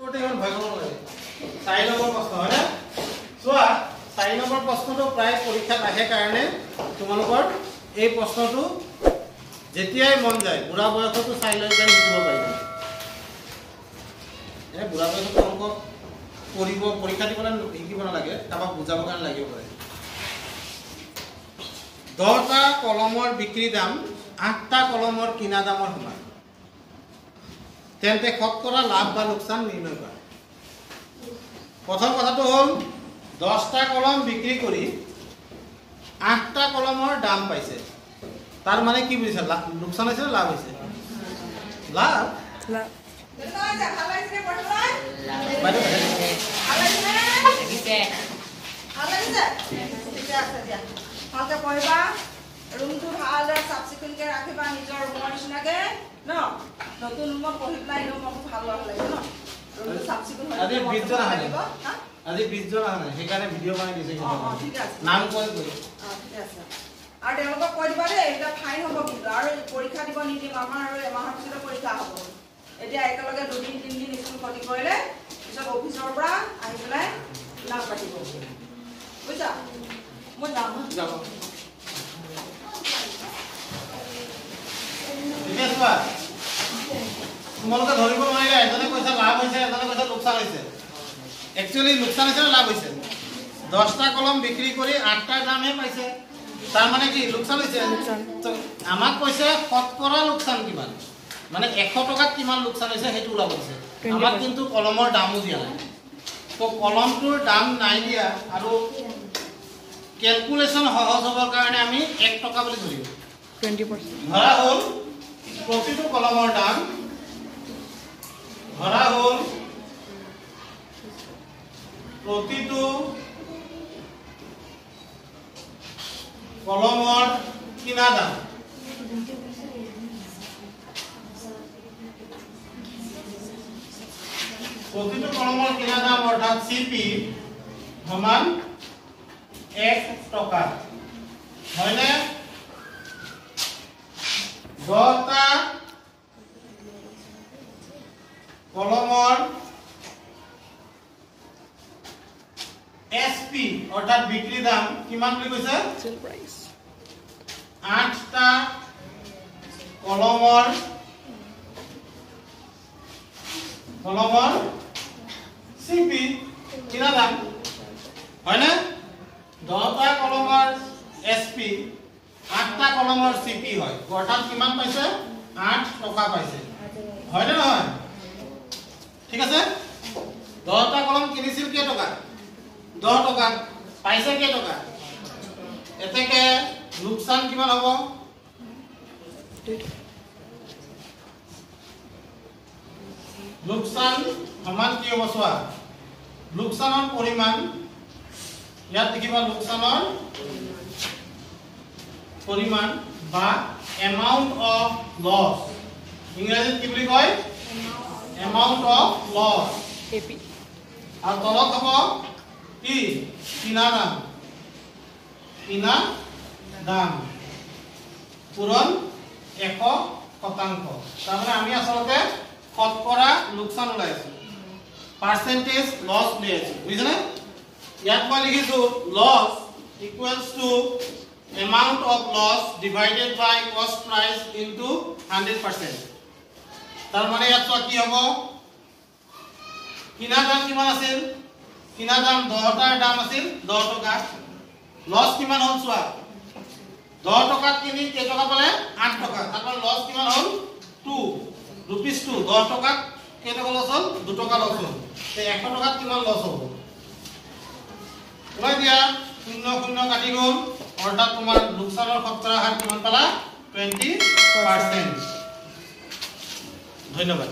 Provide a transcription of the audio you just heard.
ওটা ইমান ভয় কৰিব লাগে 4 নম্বৰ প্ৰশ্ন হয়নে চোৱা 4 নম্বৰ প্ৰশ্নটো প্ৰায় পৰীক্ষাত আহে কাৰণে তোমালোকৰ এই প্ৰশ্নটো যেতিয়াই মন যায় বুঢ়া বয়সতো চাই লৈ যায় লিখিব পাৰিবা এনে বুঢ়া বয়সত অংক কৰিব পৰীক্ষা দিবলৈ শিকিব নালাগে কাবাক বুজাব কাৰণে লাগিব পাৰে 10টা কলমৰ বিক্ৰী দাম 8টা কলমৰ কিনা দামৰ সমান তেন্তে শতকৰা লাভ বা লোকসান নিৰ্ণয় কৰা প্ৰথম কথাটো হ'ল 10টা কলম বিক্ৰী কৰি 8টা কলমৰ দাম পাইছে তাৰ মানে কি বুজিছা লোকসান হৈছে লাভ হৈছে লাভ লাভ ৰুমটো ভালদৰে চাফ চিকুণকৈ ৰাখিবা নিজৰ ৰুমৰ নিচিনাকৈ ন নতুন ৰুমত পঢ়ি পেলাই এনেও মনটো ভাল লগা লাগিব ন ৰুমটো চাফ চিকুণ হৈ আজি 20 জন আহিব আজি 20 জন আহে সেইকাৰণে ভিডিঅ' বনাই দিছে ঠিক আছে নাম কৈ কৈ ঠিক আছে আৰু তেওঁলোকক কৈ দিবা দেই এটা ফাইন হ'ব কিন্তু আৰু পৰীক্ষা দিব নিদিম আমাৰ আৰু এমাহৰ পিছতে পৰীক্ষা হ'ব এতিয়া একেলগে 2 দিন 3 দিন স্কুল ক্ষতি কৰিলে পিছত অফিচৰ পৰা আহি পেলাই নাম পাতিব বুজিছা মই যাম যাব দেখুৱা তোমালোকে ধৰিব নোৱাৰিলে এজনে কৈছে লাভ হৈছে এজনে কৈছে লোকসান হৈছে একচুয়ালি লোকসান হৈছে লাভ হৈছে 10টা কলম বিক্ৰী কৰি 8টা দামহে পাইছে তাৰ মানে কি লোকসান হৈছে আমাক কৈছে শতকৰা লোকসান কিমান মানে 100 টকাত কিমান লোকসান হৈছে হেতু ওলাব দিছে আমাক কিন্তু কলমৰ দামও দিয়া নাই তো কলমটোৰ দাম নাই দিয়া আৰু ক্যালকুলেশন সহজ হবৰ কাৰণে আমি 1 টকা বুলি ধৰিম 20% ধৰা হ'ল প্ৰতিটো কলমৰ দাম ধৰা হ'ল প্ৰতিটো কলমৰ কিনা দাম প্ৰতিটো কলমৰ কিনা দাম অৰ্থাৎ সিপি সমান 1 টকা হয়নে 10টা কলমৰ এসপি অৰ্থাৎ বিক্ৰী দাম কিমান বুলি কৈছে সেল প্ৰাইস 8টা কলমৰ সিপি কিনা দাম হয়নে 10টা কলমৰ এসপি 8টা কলমৰ সিপি হয় অৰ্থাৎ কিমান পাইছে 8 টকা পাইছে হয়নে নহয় ঠিক আছে 10টা কলম কিনিছিল কেই টকা 10 টকা পাইছে কেই টকা এতেকে লোকসান কিমান হ'ব লোকসান সমান কি হ'ব চোৱা লোকসানৰ পৰিমাণ ইয়াত দেখিবা লোকসানৰ পৰিমাণ বা এমাউন্ট অফ লস ইংৰাজীত কি বুলি কয় এমাউন্ট অফ লস এপি আৰু তলত হ'ব কি কিনা দাম পূৰণ 100% তাৰমানে আমি আসলতে শতকৰা লোকসান ওলাইছো পাৰ্সেন্টেজ লস উলিয়াইছো বুজিছানে ইয়াত মই লিখিছো loss equals to amount of loss divided by cost price into 100% তাৰ মানে ইয়াত কি হ'ব কিনা দাম কিমান আছিল কিনা দাম 10টাৰ দাম আছিল 10 টকা লস কিমান হ'ল চোৱা 10 টকাত কিনি কেই টকা পালে 8 টকা তারপর লস কিমান হ'ল 2 rupees 2 10 টকাত কেই টকা লস হ'ল 2 টকা লস হ'ল তে 100 টকাত কিমান লস হ'ব ওলাই দিয়া 0 কাটি গ'ল অৰ্থাৎ তোমাৰ লোকসানৰ শতকৰা হাৰ কিমান পালা 20% ধন্যবাদ।